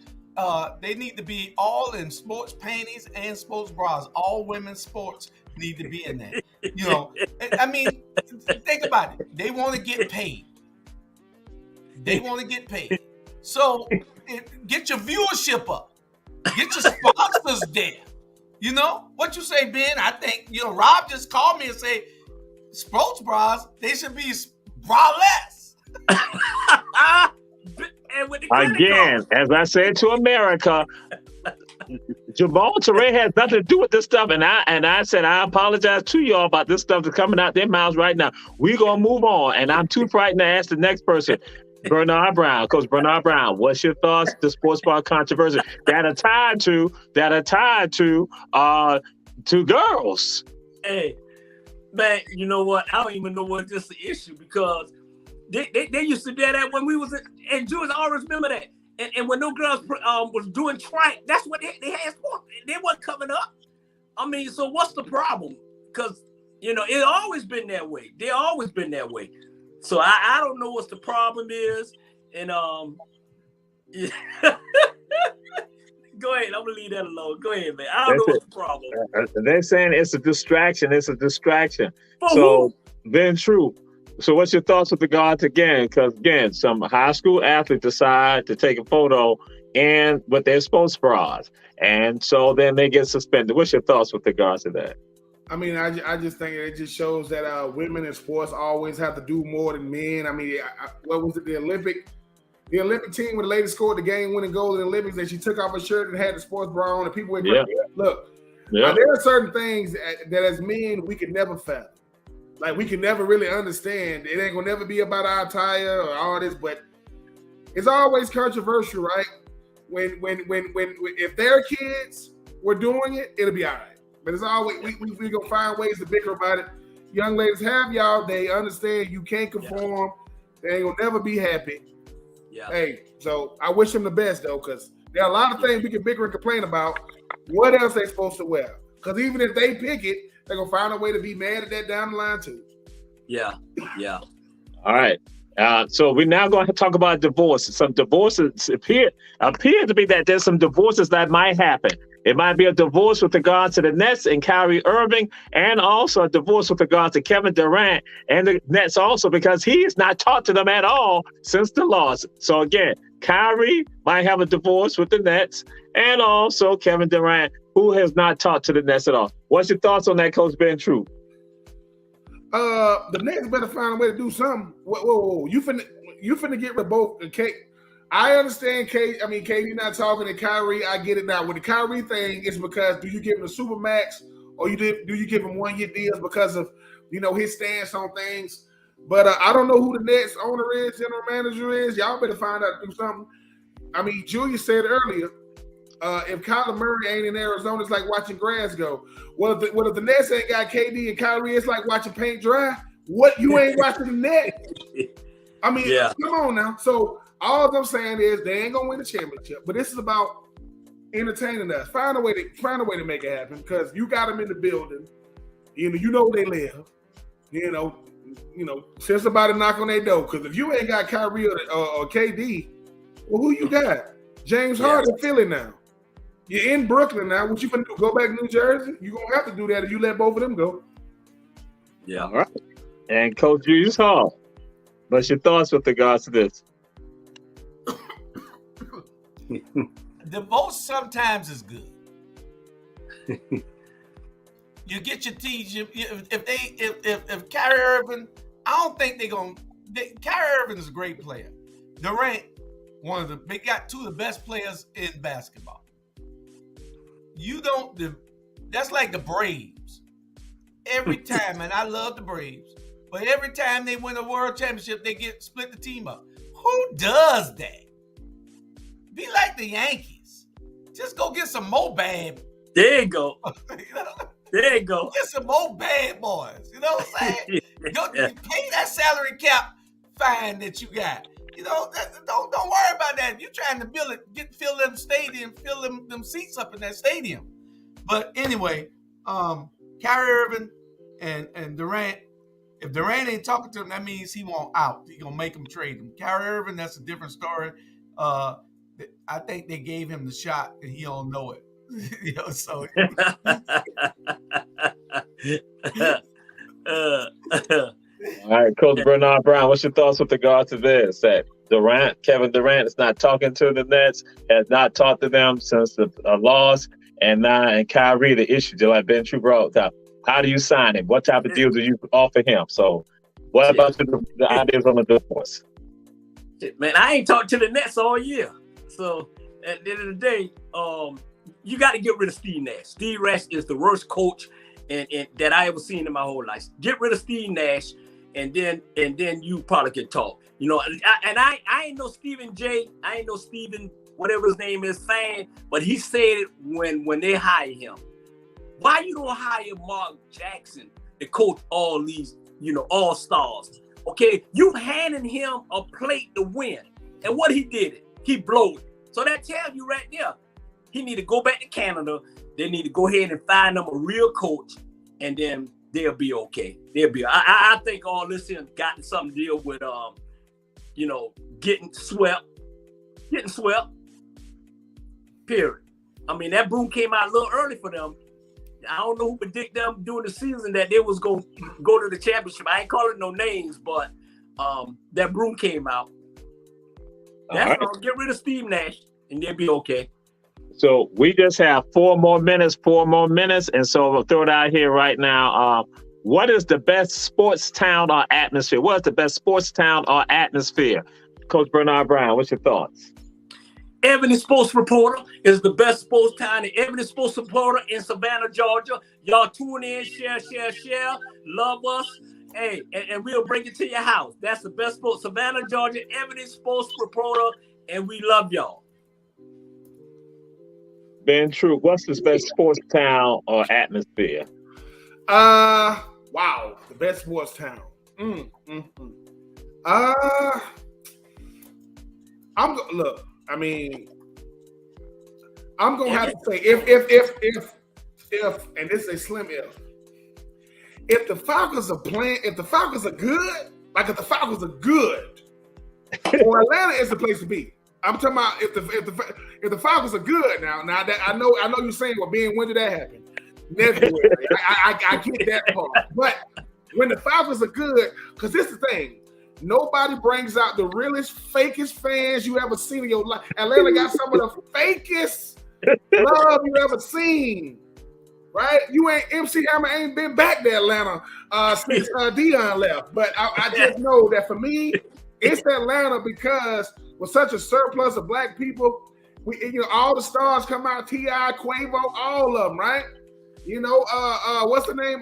They need to be all in sports panties and sports bras. All women's sports need to be in there. You know, I mean, think about it. They want to get paid. So get your viewership up. Get your sponsors there. You know what you say, Ben? I think Rob just called me and say sports bras, they should be braless. Again, as I said to America, Jamal Touré has nothing to do with this stuff, and I said I apologize to y'all about this stuff that's coming out their mouths right now. We're gonna move on, and I'm too frightened to ask the next person. Bernard Brown, Coach Bernard Brown, what's your thoughts to sports bra controversy that are tied to girls? Hey, man, you know what? I don't even know what this is the issue because they used to do that when we was in Jewish. I always remember that. And when no girls was doing track, that's what they had sport. They wasn't coming up. I mean, so what's the problem? Because it always been that way. They always been that way. So I don't know what the problem is. And yeah. Go ahead. I'm gonna leave that alone. Go ahead, man. I don't know what's the problem. They're saying it's a distraction. For so who? Then true. So what's your thoughts with regards again? Because again, some high school athletes decide to take a photo and with their sports bras, and so then they get suspended. What's your thoughts with regards to that? I mean, I just think it just shows that women in sports always have to do more than men. I mean, what was it? The Olympic team when the lady scored the game-winning goal in the Olympics, that she took off her shirt and had the sports bra on, and people went, look. Yeah. There are certain things that as men we can never fathom. Like we can never really understand. It ain't gonna never be about our attire or all this, but it's always controversial, right? When if their kids were doing it, it'll be all right. But it's always we gonna find ways to bicker about it. young ladies have y'all. They understand you can't conform. They will never be happy. Yeah. Hey, so I wish them the best though, because there are a lot of things we can bicker and complain about. What else they supposed to wear? Because even if they pick it, they're gonna find a way to be mad at that down the line too. Yeah. Yeah. All right. So we're now going to talk about divorces. Some divorces appear to be that there's some divorces that might happen. It might be a divorce with regard to the Nets and Kyrie Irving, and also a divorce with regard to Kevin Durant and the Nets also, because he has not talked to them at all since the loss. So again, Kyrie might have a divorce with the Nets, and also Kevin Durant, who has not talked to the Nets at all. What's your thoughts on that, Coach Ben True? The Nets better find a way to do something. Whoa. You finna get rid of both. I understand KD not talking to Kyrie. I get it now. With the Kyrie thing, it's because do you give him a super max or do you give him 1 year deals because of his stance on things? But I don't know who the Nets owner is, general manager is. Y'all better find out, do something. I mean, Julius said earlier, if Kyler Murray ain't in Arizona, it's like watching grass go. Well, if the Nets ain't got KD and Kyrie, it's like watching paint dry. What, you ain't watching the net? I mean, Come on now. So all I'm saying is they ain't gonna win the championship, but this is about entertaining us. Find a way to make it happen, because you got them in the building. You know where they live. Send somebody knock on their door. Because if you ain't got Kyrie or KD, well, who you got? James Harden, Philly now. You're in Brooklyn now. What you gonna do? Go back to New Jersey? You're gonna have to do that if you let both of them go. Yeah. All right. And Coach Julius Hall, what's your thoughts with regards to this? Divorce sometimes is good. You get your team. If Kyrie Irving, I don't think they're gonna. Kyrie Irving is a great player. Durant, they got two of the best players in basketball. That's like the Braves. Every time, and I love the Braves, but every time they win a world championship, they split the team up. Who does that? Be like the Yankees. Just go get some more bad. There you go. There you go. Get some more bad boys. You know what I'm saying? Go pay that salary cap fine that you got. Don't worry about that. You're trying to fill them stadium, fill them seats up in that stadium. But anyway, Kyrie Irving and Durant, if Durant ain't talking to him, that means he won't out. He gonna make him trade him. Kyrie Irving, that's a different story. I think they gave him the shot and he don't know it. So all right, Coach Bernard Brown, what's your thoughts with regard to this? That Kevin Durant is not talking to the Nets, has not talked to them since the loss, and Kyrie, the issue, just like Ben True brought up. How do you sign him? What type of deal do you offer him? So, what about the ideas on the divorce? Man, I ain't talked to the Nets all year. So, at the end of the day, you got to get rid of Steve Nash. Steve Nash is the worst coach and that I ever seen in my whole life. Get rid of Steve Nash, and then you probably can talk. I ain't no Stephen J. I ain't no Stephen whatever his name is fan, but he said it when they hire him. Why you don't hire Mark Jackson to coach all these all stars? Okay, you handing him a plate to win, and what he did he blew it. So that tells you right there, he need to go back to Canada. They need to go ahead and find them a real coach, and then they'll be okay. I think all this has got something to deal with, getting swept. Period. I mean, that broom came out a little early for them. I don't know who predict them during the season that they was going to go to the championship. I ain't calling no names, but that broom came out. That's all. Get rid of Steve Nash, and they'll be okay. So we just have 4 more minutes, and so we'll throw it out here right now. What is the best sports town or atmosphere? What is the best sports town or atmosphere? Coach Bernard Brown, what's your thoughts? Ebony Sports Reporter is the best sports town. The Ebony Sports Reporter in Savannah, Georgia. Y'all tune in, share. Love us. Hey, and we'll bring it to your house. That's the best sports. Savannah, Georgia, Ebony Sports Reporter, and we love y'all. Ben True, what's the best sports town or atmosphere? Wow, Wow, the best sports town. I'm look. I mean, I'm gonna have to say if, and this is a slim if the Falcons are playing, if the Falcons are good, like if the Falcons are good, or Atlanta is the place to be. I'm talking about if the Falcons are good now that I know you're saying, well, Ben, when did that happen? February. I get that part. But when the Falcons are good, because this is the thing, nobody brings out the realest, fakest fans you ever seen in your life. Atlanta got some of the fakest love you ever seen. Right? MC Hammer ain't been back to Atlanta since Dion left. But I just know that for me, it's Atlanta because with such a surplus of black people, all the stars come out, T.I., Quavo, all of them, right? What's the name?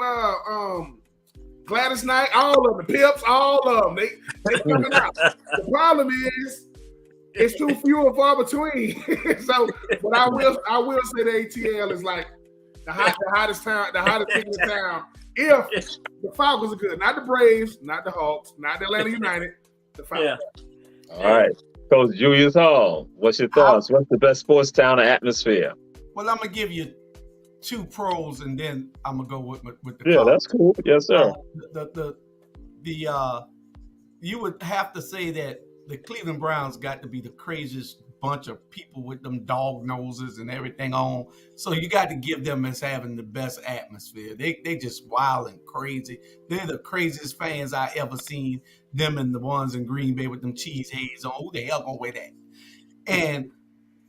Gladys Knight, all of them, the Pips, all of them. They coming out. The problem is it's too few and far between. So, but I will say the ATL is like the hottest town, the hottest thing in the town. If the Falcons are good, not the Braves, not the Hawks, not the Atlanta United, the Falcons. Yeah. All right, Coach Julius Hall, what's your thoughts? What's the best sports town or atmosphere? Well, I'm gonna give you 2 pros, and then I'm gonna go with the cons. That's cool. Yes, sir. You would have to say that the Cleveland Browns got to be the craziest bunch of people with them dog noses and everything on. So you got to give them as having the best atmosphere. They just wild and crazy. They're the craziest fans I ever seen. Them and the ones in Green Bay with them cheese heads on. Who the hell gonna wear that?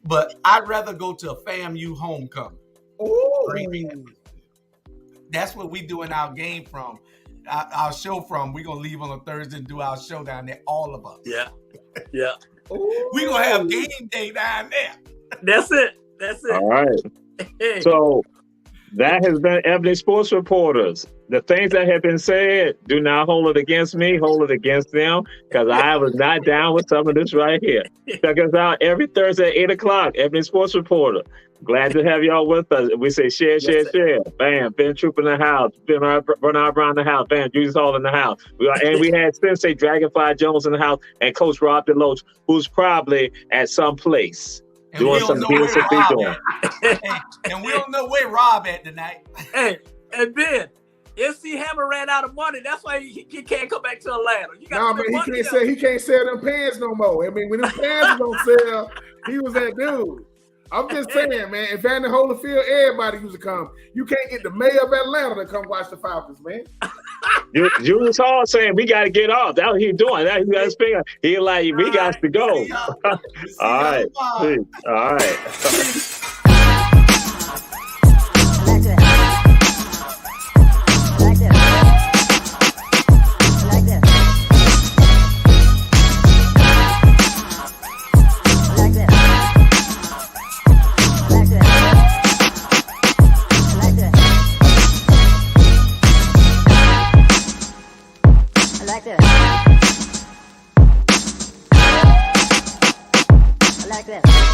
But I'd rather go to a FAMU homecoming. Ooh. That's what we doing our game from, our show from. We're gonna leave on a Thursday and do our show down there, all of us. Yeah. We're gonna have game day down there. That's it. All right. So that has been Ebony Sports Reporters. The things that have been said, do not hold it against me, hold it against them, because I was not down with some of this right here. Check us out every Thursday at 8 o'clock, Ebony Sports Reporter. Glad to have y'all with us. We say share. Bam, Ben Troop in the house, Bernard Brown in the house, bam, Julius Hall in the house. We had Sensei Dragonfly Jones in the house and Coach Rob DeLoach, who's probably at some place doing some BSFB doing. And we don't know where Rob at tonight. Hey, and Ben, MC Hammer ran out of money. That's why he can't come back to Atlanta. He can't sell them pants no more. I mean, when them pants don't sell, he was that dude. I'm just saying, man, if Van Holyfield, everybody used to come. You can't get the mayor of Atlanta to come watch the Falcons, man. Julius Hall saying we got to get off. That's what he's doing. That he got to speak. He like, we got to go. All right. All right. Like this.